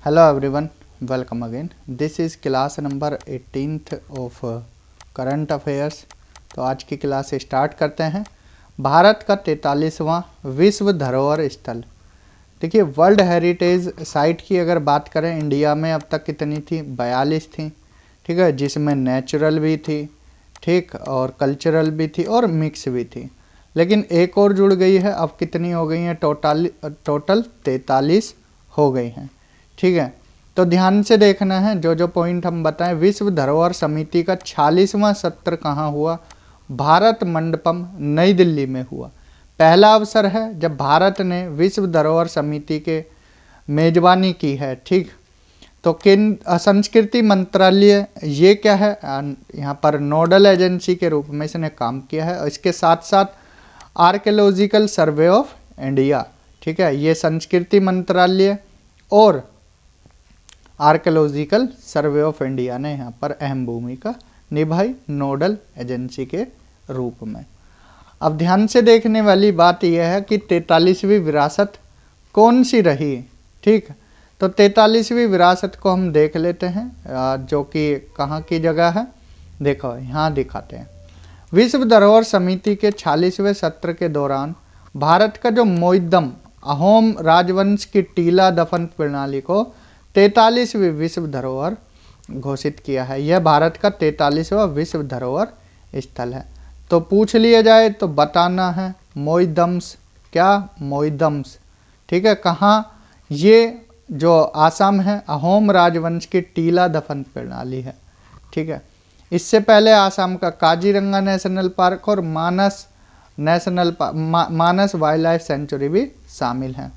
Hello everyone, welcome again. This is class number 18th of current affairs. तो आज की class start करते हैं। भारत का 43वां विश्व धरोहर स्थल। देखिए, वर्ल्ड हेरिटेज साइट की अगर बात करें, इंडिया में अब तक कितनी थी? 42 थी, ठीक है, जिसमें नेचुरल भी थी, ठीक, और कल्चरल भी थी और मिक्स भी थी। लेकिन एक और जुड़ गई है, अब कितनी हो गई हैं? टोटल 43 हो गई हैं, ठीक है। तो ध्यान से देखना है जो जो पॉइंट हम बताएं। विश्व धरोहर समिति का 46वां सत्र कहाँ हुआ? भारत मंडपम, नई दिल्ली में हुआ। पहला अवसर है जब भारत ने विश्व धरोहर समिति के मेजबानी की है, ठीक। तो संस्कृति मंत्रालय ये क्या है? यहाँ पर नोडल एजेंसी के रूप में इसने काम किया है। और इसके साथ साथ आर्कियोलॉजिकल सर्वे ऑफ इंडिया, ठीक है, ये संस्कृति मंत्रालय और आर्कियोलॉजिकल सर्वे ऑफ इंडिया ने यहाँ पर अहम भूमिका निभाई नोडल एजेंसी के रूप में। अब ध्यान से देखने वाली बात यह है कि 43वीं विरासत कौन सी रही, ठीक। तो 43वीं विरासत को हम देख लेते हैं, जो कि कहाँ की जगह है। देखो यहाँ दिखाते हैं। विश्व धरोहर समिति के 46वें सत्र के दौरान भारत का जो मोइद्दम अहोम राजवंश की टीला दफन प्रणाली को 43वीं विश्व धरोहर घोषित किया है। यह भारत का 43वां विश्व धरोहर स्थल है। तो पूछ लिया जाए तो बताना है मोइदम्स, क्या? मोइदम्स, ठीक है। कहाँ? ये जो आसाम है, अहोम राजवंश की टीला दफन प्रणाली है, ठीक है। इससे पहले आसाम का काजीरंगा नेशनल पार्क और मानस मानस वाइल्ड लाइफ सेंचुरी भी शामिल हैं।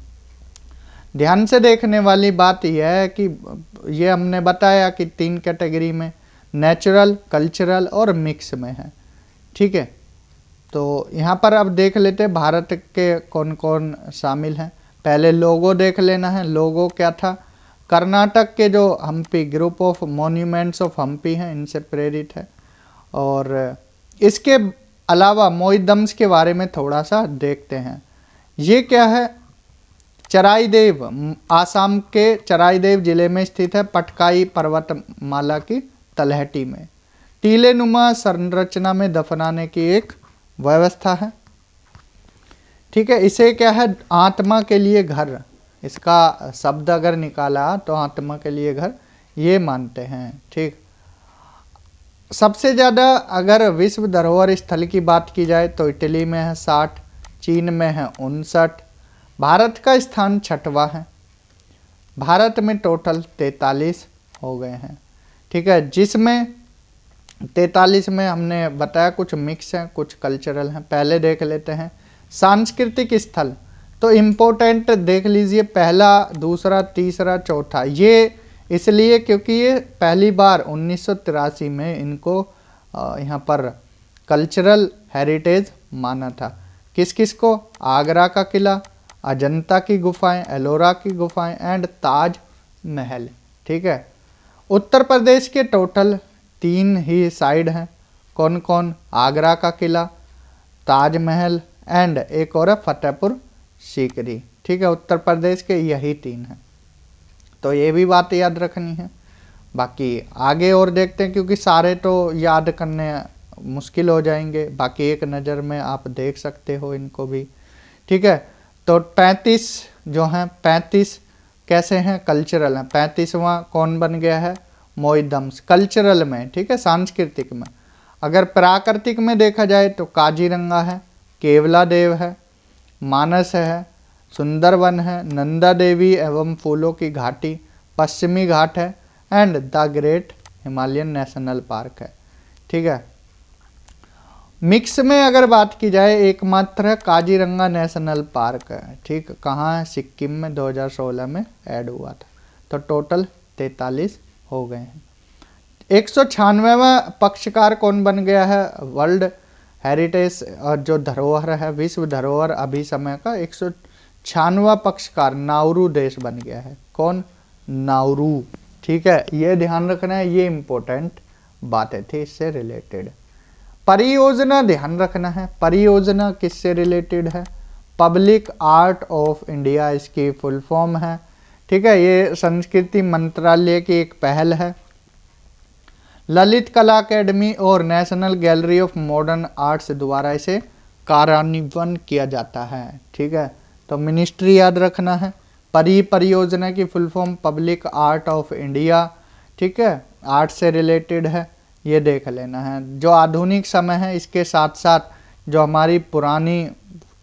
ध्यान से देखने वाली बात यह है कि ये हमने बताया कि 3 कैटेगरी में, नेचुरल, कल्चरल और मिक्स में है, ठीक है। तो यहाँ पर अब देख लेते हैं भारत के कौन कौन शामिल हैं। पहले लोगो देख लेना है। लोगो क्या था? कर्नाटक के जो Hampi, group of monuments of Hampi हैं, इनसे प्रेरित है। और इसके अलावा मोइदम्स के बारे में थोड़ा सा देखते हैं। ये क्या है? चराईदेव, आसाम के चराईदेव जिले में स्थित है, पटकाई पर्वतमाला की तलहटी में। टीले नुमा संरचना में दफनाने की एक व्यवस्था है, ठीक है। इसे क्या है? आत्मा के लिए घर, इसका शब्द अगर निकाला तो आत्मा के लिए घर ये मानते हैं, ठीक। सबसे ज़्यादा अगर विश्व धरोहर स्थल की बात की जाए तो इटली में है 60, चीन में है 59, भारत का स्थान 6वां है। भारत में टोटल 43 हो गए हैं, ठीक है, जिसमें 43 में हमने बताया कुछ मिक्स हैं, कुछ कल्चरल हैं। पहले देख लेते हैं सांस्कृतिक स्थल। तो इम्पोर्टेंट देख लीजिए, पहला, दूसरा, तीसरा, चौथा, ये इसलिए क्योंकि ये पहली बार 1983 में इनको यहाँ पर कल्चरल हेरिटेज माना था। किस किस को? आगरा का किला, अजंता की गुफाएं, एलोरा की गुफाएं एंड ताज महल, ठीक है। उत्तर प्रदेश के टोटल 3 ही साइड हैं। कौन कौन? आगरा का किला, ताजमहल एंड एक और है फतेहपुर सीकरी, ठीक है। उत्तर प्रदेश के यही 3 हैं, तो ये भी बात याद रखनी है। बाकी आगे और देखते हैं, क्योंकि सारे तो याद करने मुश्किल हो जाएंगे। बाकी एक नज़र में आप देख सकते हो इनको भी, ठीक है। तो 35 जो हैं, 35 कैसे हैं? कल्चरल हैं। 35वां कौन बन गया है? मोइदम्स, कल्चरल में, ठीक है, सांस्कृतिक में। अगर प्राकृतिक में देखा जाए तो काजीरंगा है, केवला देव है, मानस है, सुंदरवन है, नंदा देवी एवं फूलों की घाटी, पश्चिमी घाट है and the great Himalayan national park है, ठीक है। मिक्स में अगर बात की जाए, एकमात्र है काजीरंगा नेशनल पार्क है, ठीक। कहाँ है? सिक्किम में 2016 में ऐड हुआ था। तो टोटल 43 हो गए हैं। 196वां पक्षकार कौन बन गया है? वर्ल्ड हेरिटेज जो धरोहर है, विश्व धरोहर अभी समय का 196वां पक्षकार नाउरू देश बन गया है। कौन? नाउरू, ठीक है। ये ध्यान रखना है, ये इंपॉर्टेंट बातें थी इससे रिलेटेड। परियोजना ध्यान रखना है। परियोजना किससे रिलेटेड है? पब्लिक आर्ट ऑफ इंडिया इसकी फुल फॉर्म है, ठीक है, ये संस्कृति मंत्रालय की एक पहल है। ललित कला अकेडमी और national gallery of modern arts द्वारा इसे कार्यान्वयन किया जाता है। ठीक है, तो मिनिस्ट्री याद रखना है। परियोजना की full form public art of India. ठीक है, आर्ट से रिलेटेड है, ये देख लेना है। जो आधुनिक समय है, इसके साथ साथ जो हमारी पुरानी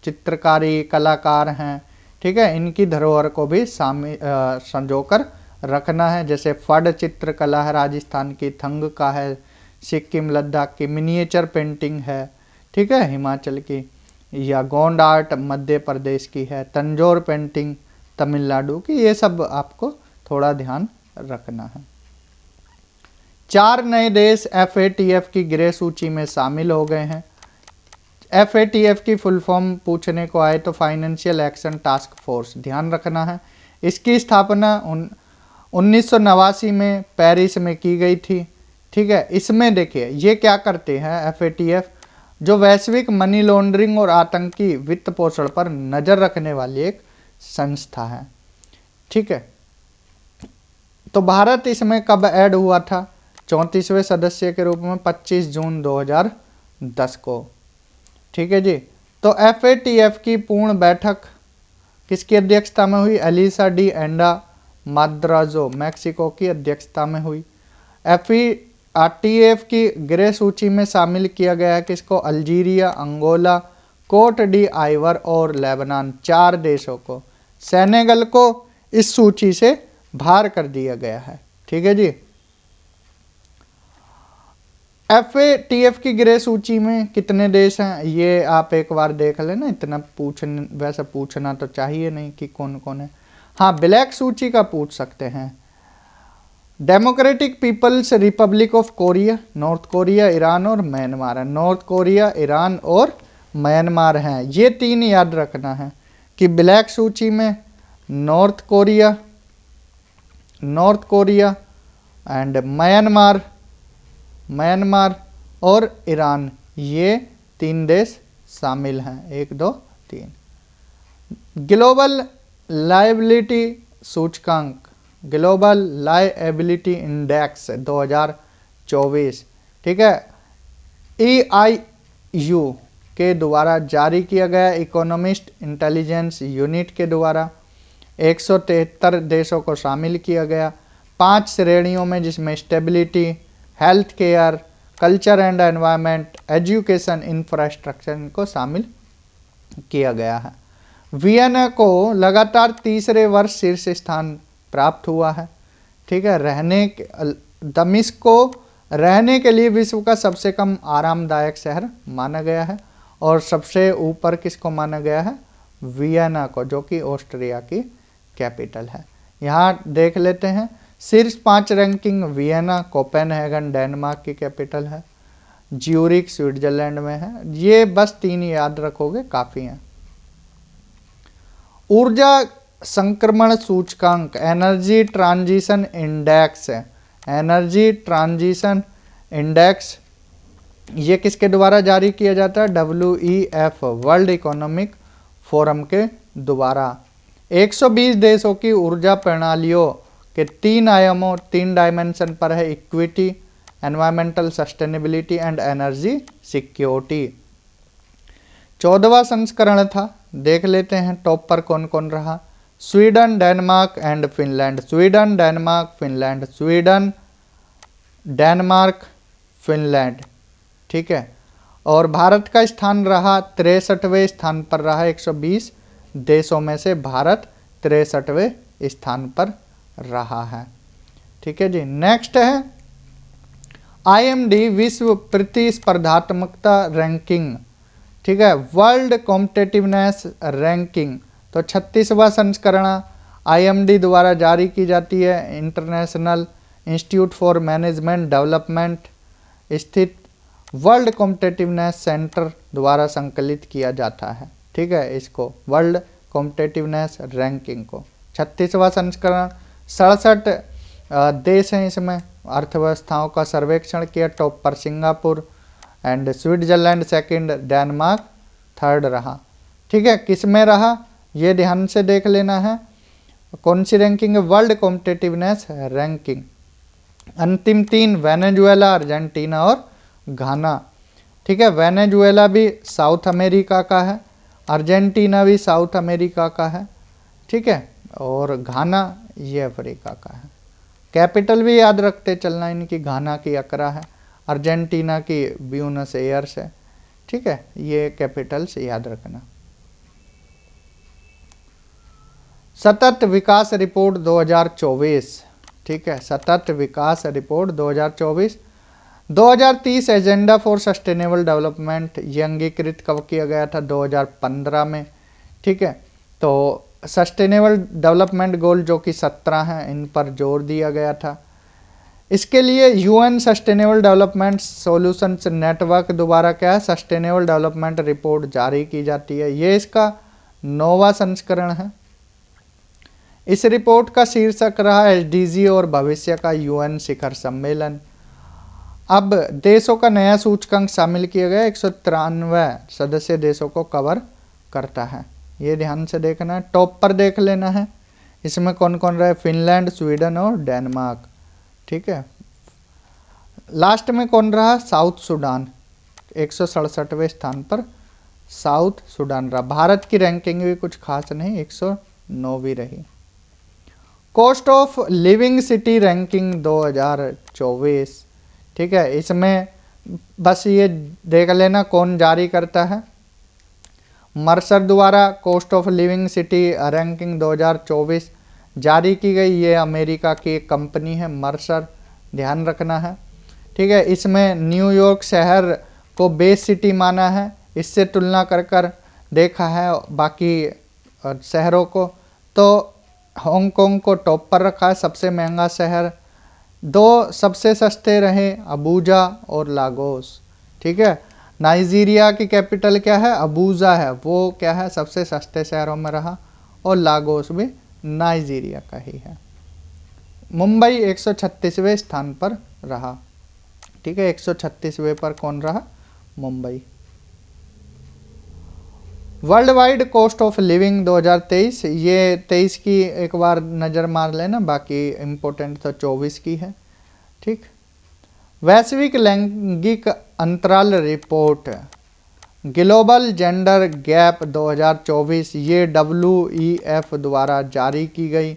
चित्रकारी कलाकार हैं, ठीक है, इनकी धरोहर को भी संजोकर रखना है। जैसे फड चित्रकला है राजस्थान की, थंग का है सिक्किम लद्दाख की, मिनिएचर पेंटिंग है, ठीक है, हिमाचल की, या गोंड आर्ट मध्य प्रदेश की है, तंजौर पेंटिंग तमिलनाडु की। ये सब आपको थोड़ा ध्यान रखना है। 4 नए देश FATF की ग्रे सूची में शामिल हो गए हैं। FATF की फुल फॉर्म पूछने को आए तो फाइनेंशियल एक्शन टास्क फोर्स, ध्यान रखना है। इसकी स्थापना 1989 में पेरिस में की गई थी। ठीक है, इसमें देखिए ये क्या करते हैं FATF, जो वैश्विक मनी लॉन्ड्रिंग और आतंकी वित्त पोषण पर नजर रखने वाली एक संस्था है। ठीक है, तो भारत इसमें कब ऐड हुआ था? 34वें सदस्य के रूप में 25 जून 2010 को। ठीक है जी, तो FATF की पूर्ण बैठक किसकी अध्यक्षता में हुई? एलिसा डी एंडा माद्राजो मैक्सिको की अध्यक्षता में हुई। FATF की ग्रे सूची में शामिल किया गया है किसको? Algeria, Angola, Cote d Ivoire और लेबनान, 4 देशों को। सेनेगल को इस सूची से बाहर कर दिया गया है। ठीक है जी, FATF की ग्रे सूची में कितने देश हैं ये आप एक बार देख लेना, इतना वैसे पूछना तो चाहिए नहीं कि कौन कौन है। हाँ, ब्लैक सूची का पूछ सकते हैं। Democratic People's Republic of Korea, North Korea, Iran और म्यांमार है। नॉर्थ कोरिया, ईरान और म्यांमार हैं, ये 3 याद रखना है कि ब्लैक सूची में नॉर्थ कोरिया एंड म्यांमार और ईरान, ये 3 देश शामिल हैं। 1 2 3। ग्लोबल लायबिलिटी सूचकांक, ग्लोबल लायबिलिटी इंडेक्स 2024, ठीक है, EIU के द्वारा जारी किया गया, इकोनॉमिस्ट इंटेलिजेंस यूनिट के द्वारा 173 देशों को शामिल किया गया 5 श्रेणियों में, जिसमें stability, health care, culture and environment, education, infrastructure को शामिल किया गया है। वियना को लगातार तीसरे वर्ष शीर्ष स्थान प्राप्त हुआ है। ठीक है, दमिश्क को रहने के लिए विश्व का सबसे कम आरामदायक शहर माना गया है, और सबसे ऊपर किसको माना गया है? वियना को, जो कि ऑस्ट्रिया की कैपिटल है। यहाँ देख लेते हैं शीर्ष 5 रैंकिंग। वियना, कोपेनहेगन डेनमार्क की कैपिटल है, ज्यूरिख स्विट्जरलैंड में है। ये बस 3 याद रखोगे काफ़ी हैं। ऊर्जा संक्रमण सूचकांक, एनर्जी ट्रांजिशन इंडेक्स है, एनर्जी ट्रांजिशन इंडेक्स, ये किसके द्वारा जारी किया जाता है? WEF, वर्ल्ड इकोनॉमिक फोरम के द्वारा। 120 देशों की ऊर्जा प्रणालियों के 3 आयामों, 3 डायमेंशन पर है, equity, environmental sustainability and energy security. 14वां संस्करण था, देख लेते हैं टॉप पर कौन कौन रहा। Sweden, Denmark and Finland, Sweden, Denmark, Finland, Sweden, Denmark, Finland. ठीक है, और भारत का स्थान रहा 63वें स्थान पर रहा। 120 देशों में से भारत 63वें स्थान पर रहा है। ठीक है जी, नेक्स्ट है IMD विश्व प्रतिस्पर्धात्मकता रैंकिंग। ठीक है, वर्ल्ड कॉम्पिटिटिवनेस रैंकिंग, तो 36वां संस्करण IMD द्वारा जारी की जाती है। International institute for management development स्थित वर्ल्ड कॉम्पिटिटिवनेस सेंटर द्वारा संकलित किया जाता है। ठीक है, इसको वर्ल्ड कॉम्पिटिटिवनेस रैंकिंग को 36वां संस्करण। 67 देश हैं इसमें। अर्थव्यवस्थाओं का सर्वेक्षण किया, टॉप पर Singapore and Switzerland second, Denmark third रहा। ठीक है, किस में रहा ये ध्यान से देख लेना है। कौन सी रैंकिंग है? World competitiveness ranking. अंतिम 3 वेनेजुएला, अर्जेंटीना और घाना। ठीक है, वेनेजुएला भी साउथ अमेरिका का है, अर्जेंटीना भी साउथ अमेरिका का है, ठीक है, और घाना ये अफ्रीका का है। कैपिटल भी याद रखते चलना, इनकी घाना की अकरा है, अर्जेंटीना की ब्यूनस एयर्स है, ठीक है, ये कैपिटल्स याद रखना। सतत विकास रिपोर्ट 2024, ठीक है, सतत विकास report 2024। 2030 agenda for sustainable development ये अंगीकृत कब किया गया था? 2015 में, ठीक है। तो सस्टेनेबल डेवलपमेंट गोल जो कि 17 हैं, इन पर जोर दिया गया था। इसके लिए UN sustainable development solutions network द्वारा क्या है? सस्टेनेबल डेवलपमेंट रिपोर्ट जारी की जाती है। ये इसका 9वां संस्करण है। इस रिपोर्ट का शीर्षक रहा एसडीजी और भविष्य का यूएन शिखर सम्मेलन। अब देशों का नया सूचकांक शामिल किया गया, 193 सदस्य देशों को कवर करता है, ये ध्यान से देखना है। टॉप पर देख लेना है, इसमें कौन कौन रहे? फिनलैंड, स्वीडन और डेनमार्क, ठीक है। लास्ट में कौन रहा? साउथ सुडान, 167वें स्थान पर साउथ सुडान रहा। भारत की रैंकिंग भी कुछ खास नहीं, 109वीं रही। Cost of living city ranking 2024, ठीक है, इसमें बस ये देख लेना कौन जारी करता है। मर्सर द्वारा cost of living city ranking 2024 जारी की गई। ये अमेरिका की एक कंपनी है मर्सर, ध्यान रखना है, ठीक है। इसमें न्यूयॉर्क शहर को बेस सिटी माना है, इससे तुलना कर देखा है बाकी शहरों को, तो हांगकांग को टॉप पर रखा है, सबसे महंगा शहर। 2 सबसे सस्ते रहे अबूजा और लागोस, ठीक है। नाइजीरिया की कैपिटल क्या है? अबूजा है, वो क्या है? सबसे सस्ते शहरों में रहा, और लागोस भी नाइजीरिया का ही है। मुंबई 136वें स्थान पर रहा, ठीक है, 136वें पर कौन रहा? Mumbai. World wide cost of living 2023, ये 23 की एक बार नज़र मार लेना, बाकी इम्पोर्टेंट तो 24 की है, ठीक। वैश्विक लैंगिक अंतराल रिपोर्ट ग्लोबल जेंडर गैप 2024, ये WEF द्वारा जारी की गई,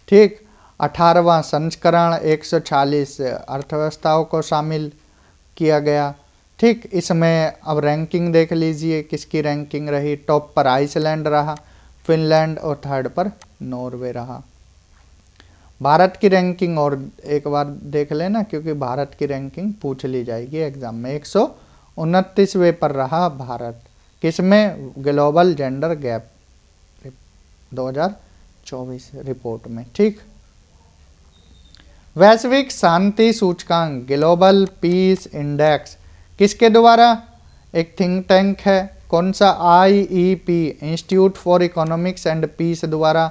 ठीक। 18वां संस्करण, 146 अर्थव्यवस्थाओं को शामिल किया गया, ठीक। इसमें अब रैंकिंग देख लीजिए, किसकी रैंकिंग रही? टॉप पर आइसलैंड रहा, फिनलैंड, और थर्ड पर नॉर्वे रहा। भारत की रैंकिंग और एक बार देख लेना, क्योंकि भारत की रैंकिंग पूछ ली जाएगी एग्जाम में। 129वें पर रहा भारत, किसमें? ग्लोबल जेंडर गैप 2024 रिपोर्ट में, ठीक। वैश्विक शांति सूचकांक ग्लोबल पीस इंडेक्स किसके द्वारा? एक थिंक टैंक है, कौन सा? IEP Institute for Economics and Peace द्वारा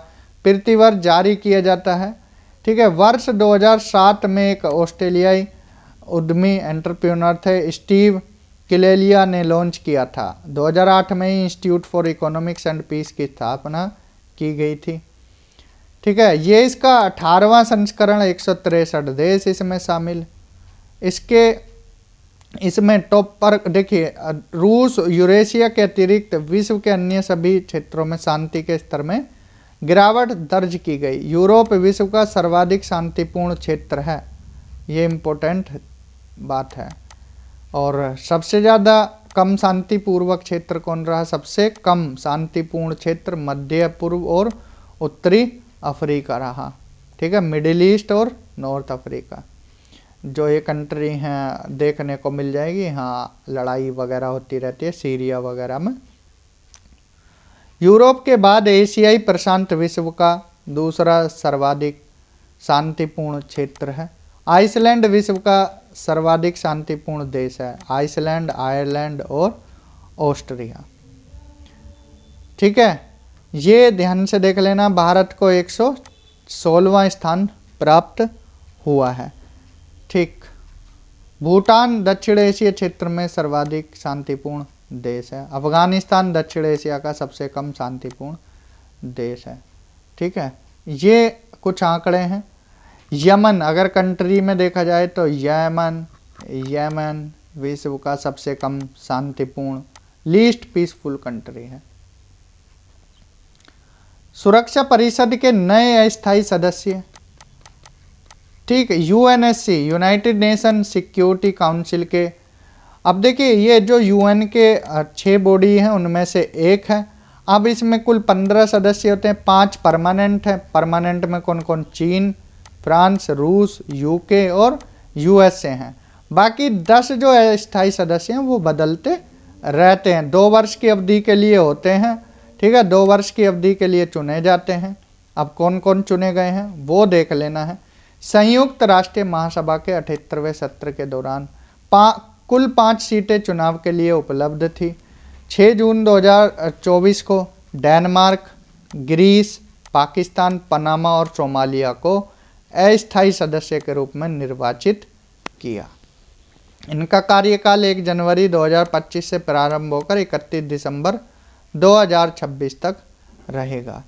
प्रतिवर्ष जारी किया जाता है, ठीक है। वर्ष 2007 में एक ऑस्ट्रेलियाई उद्यमी एंटरप्रेन्योर थे स्टीव किलेलिया ने लॉन्च किया था। 2008 में ही Institute for Economics and Peace की स्थापना की गई थी, ठीक है। ये इसका 18वां संस्करण, 163 देश इसमें शामिल। इसमें टॉप पर देखिए, रूस, यूरेशिया के अतिरिक्त विश्व के अन्य सभी क्षेत्रों में शांति के स्तर में गिरावट दर्ज की गई। यूरोप विश्व का सर्वाधिक शांतिपूर्ण क्षेत्र है, ये इम्पोर्टेंट बात है। और सबसे ज़्यादा कम शांतिपूर्वक क्षेत्र कौन रहा? सबसे कम शांतिपूर्ण क्षेत्र मध्य पूर्व और उत्तरी अफ्रीका रहा, ठीक है, मिडिल ईस्ट और नॉर्थ अफ्रीका। जो ये कंट्री हैं देखने को मिल जाएगी, हाँ लड़ाई वगैरह होती रहती है सीरिया वगैरह में। यूरोप के बाद एशियाई प्रशांत विश्व का दूसरा सर्वाधिक शांतिपूर्ण क्षेत्र है। आइसलैंड विश्व का सर्वाधिक शांतिपूर्ण देश है, आइसलैंड, आयरलैंड और ऑस्ट्रिया, ठीक है। ये ध्यान से देख लेना, भारत को 116वां स्थान प्राप्त हुआ है, ठीक। भूटान दक्षिण एशिया क्षेत्र में सर्वाधिक शांतिपूर्ण देश है। अफगानिस्तान दक्षिण एशिया का सबसे कम शांतिपूर्ण देश है, ठीक है। ये कुछ आंकड़े हैं। यमन अगर कंट्री में देखा जाए तो यमन विश्व का सबसे कम शांतिपूर्ण लीस्ट पीसफुल कंट्री है। सुरक्षा परिषद के नए अस्थायी सदस्य, ठीक, UNSC United nation security council के। अब देखिए ये जो यूएन के 6 बॉडी हैं उनमें से एक है। अब इसमें कुल 15 सदस्य होते हैं, 5 परमानेंट है। परमानेंट में कौन कौन? चीन, फ्रांस, रूस, यूके और यूएसए हैं। बाकी 10 जो अस्थायी सदस्य हैं वो बदलते रहते हैं, 2 वर्ष की अवधि के लिए होते हैं, ठीक है, 2 वर्ष की अवधि के लिए चुने जाते हैं। अब कौन कौन चुने गए हैं वो देख लेना है। संयुक्त राष्ट्र महासभा के 78वें सत्र के दौरान कुल 5 सीटें चुनाव के लिए उपलब्ध थी। 6 जून 2024 को डेनमार्क, ग्रीस, पाकिस्तान, पनामा और सोमालिया को अस्थायी सदस्य के रूप में निर्वाचित किया। इनका कार्यकाल 1 जनवरी 2025 से प्रारंभ होकर 31 दिसंबर 2026 तक रहेगा।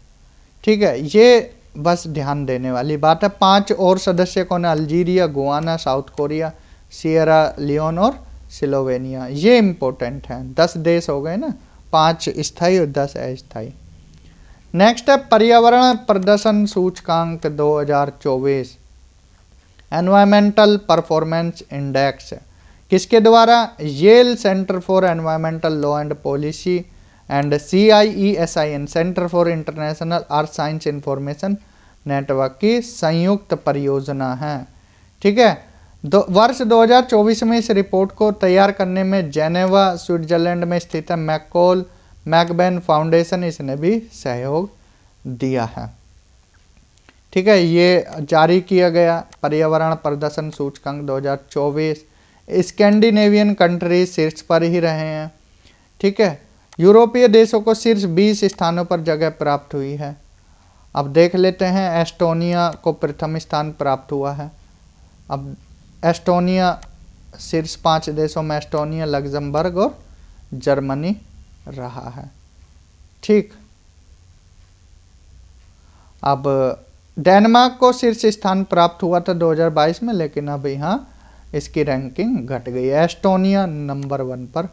ठीक है, ये बस ध्यान देने वाली बात है। 5 और सदस्य कौन है? Algeria, Guyana, South Korea, Sierra Leone और स्लोवेनिया। ये इम्पोर्टेंट है। 10 देश हो गए ना, 5 स्थायी और 10 अस्थायी। नेक्स्ट है पर्यावरण प्रदर्शन सूचकांक 2024, एनवायरमेंटल परफॉर्मेंस इंडेक्स। किसके द्वारा? Yale Center for Environmental Law and Policy and CIESIN Center for International Earth Science Information Network की संयुक्त परियोजना है। ठीक है, वर्ष 2024 में इस रिपोर्ट को तैयार करने में जेनेवा स्विट्जरलैंड में स्थित है मैकॉल मैकबेन फाउंडेशन, इसने भी सहयोग दिया है। ठीक है, ये जारी किया गया पर्यावरण प्रदर्शन सूचकांक 2024। स्कैंडिनेवियन कंट्रीज शीर्ष पर ही रहे हैं। ठीक है, यूरोपीय देशों को शीर्ष 20 स्थानों पर जगह प्राप्त हुई है। अब देख लेते हैं, एस्टोनिया को प्रथम स्थान प्राप्त हुआ है। अब एस्टोनिया शीर्ष 5 देशों में एस्टोनिया, लग्जमबर्ग और जर्मनी रहा है। ठीक, अब डेनमार्क को शीर्ष स्थान प्राप्त हुआ था 2022 में, लेकिन अब यहाँ इसकी रैंकिंग घट गई है। एस्टोनिया नंबर 1 पर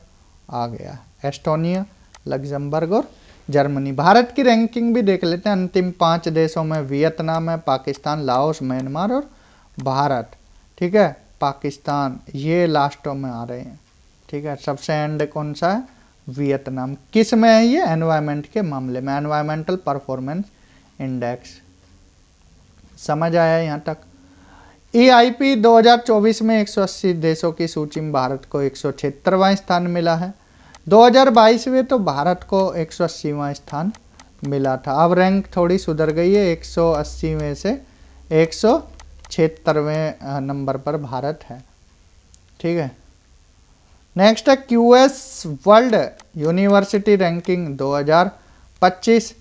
आ गया। एस्टोनिया, लग्जमबर्ग और जर्मनी। भारत की रैंकिंग भी देख लेते हैं। अंतिम 5 देशों में वियतनाम है, पाकिस्तान, लाओस, म्यांमार और भारत। ठीक है, पाकिस्तान ये लास्टों में आ रहे हैं। ठीक है, सबसे एंड कौन सा है? वियतनाम। किस में है ये? एनवायरमेंट के मामले में, एनवायरमेंटल परफॉर्मेंस इंडेक्स। समझ आया यहाँ तक? EIP 2024 में 180 देशों की सूची में भारत को 176वां स्थान मिला है। 2022 में तो भारत को 180वां स्थान मिला था। अब रैंक थोड़ी सुधर गई है, 180 में से 176वें नंबर पर भारत है। ठीक है, नेक्स्ट है QS वर्ल्ड यूनिवर्सिटी रैंकिंग 2025।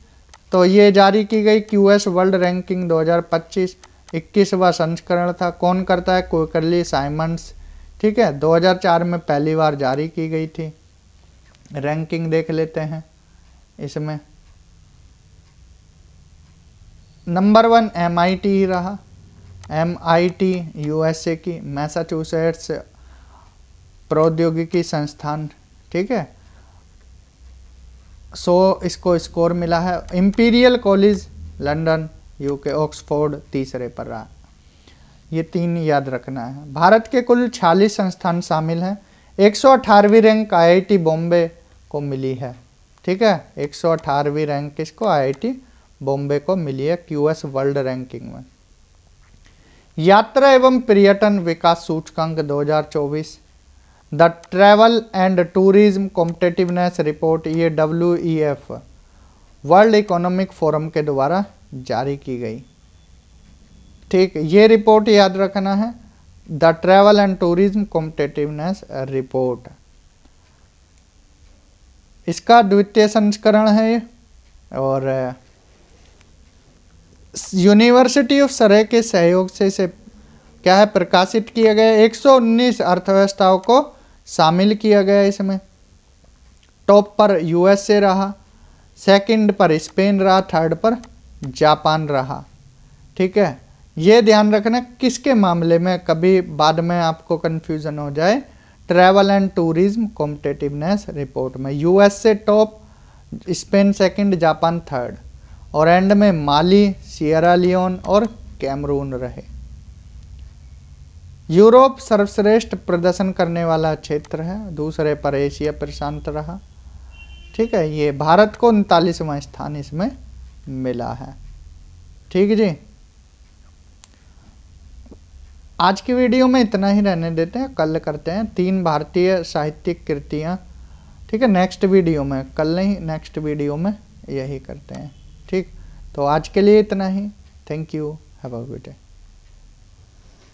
तो ये जारी की गई QS वर्ल्ड रैंकिंग 2025, 21वां संस्करण था। कौन करता है? क्विकरली साइमंड्स। ठीक है, 2004 में पहली बार जारी की गई थी। रैंकिंग देख लेते हैं। इसमें नंबर 1 MIT ही रहा। MIT USA की मैसाचुसेट्स प्रौद्योगिकी संस्थान। ठीक है, 100 इसको स्कोर मिला है। Imperial college London UK, Oxford तीसरे पर रहा। ये 3 याद रखना है। भारत के कुल 46 संस्थान शामिल हैं। 118वीं रैंक IIT बॉम्बे को मिली है। ठीक है, 118वीं रैंक किसको? IIT बॉम्बे को मिली है QS वर्ल्ड रैंकिंग में। यात्रा एवं पर्यटन विकास सूचकांक 2024, the travel and tourism competitiveness report, ये WEF वर्ल्ड इकोनॉमिक फोरम के द्वारा जारी की गई। ठीक, ये रिपोर्ट याद रखना है, the travel and tourism competitiveness report. इसका 2य संस्करण है ये, और यूनिवर्सिटी ऑफ सरे के सहयोग से इसे क्या है प्रकाशित किया गया। 119 अर्थव्यवस्थाओं को शामिल किया गया इसमें। टॉप पर USA रहा, सेकंड पर स्पेन रहा, थर्ड पर जापान रहा। ठीक है, ये ध्यान रखना किसके मामले में, कभी बाद में आपको कंफ्यूजन हो जाए। Travel and tourism competitiveness report में यूएस से top, Spain second, Japan third, और एंड में माली, सियरा लियोन और कैमरून रहे। यूरोप सर्वश्रेष्ठ प्रदर्शन करने वाला क्षेत्र है, दूसरे पर एशिया प्रशांत रहा। ठीक है, ये भारत को 39वां स्थान इसमें मिला है। ठीक जी, आज की वीडियो में इतना ही रहने देते हैं, कल करते हैं 3 भारतीय साहित्यिक कृतियाँ। ठीक है, नेक्स्ट वीडियो में, कल नहीं नेक्स्ट वीडियो में यही करते हैं। ठीक, तो आज के लिए इतना ही। Thank you, have a good day.